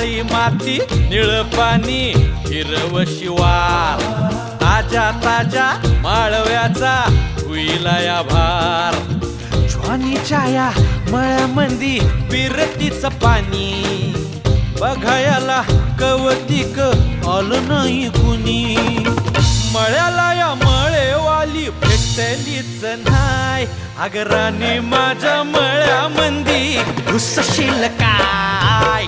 काळी माती निळ पाणी हिरव शिवार ताजा ताजा माळव्याचा हुईला या भार ज्वानीच्या या मळ्यामंदी पिरतीच पाणी बघायला कवतिक आलं नाही कुणी मळ्याला या मळेवाली भेटलीच नाय अगराने माझ्या मळ्यामंदी घुसशील काय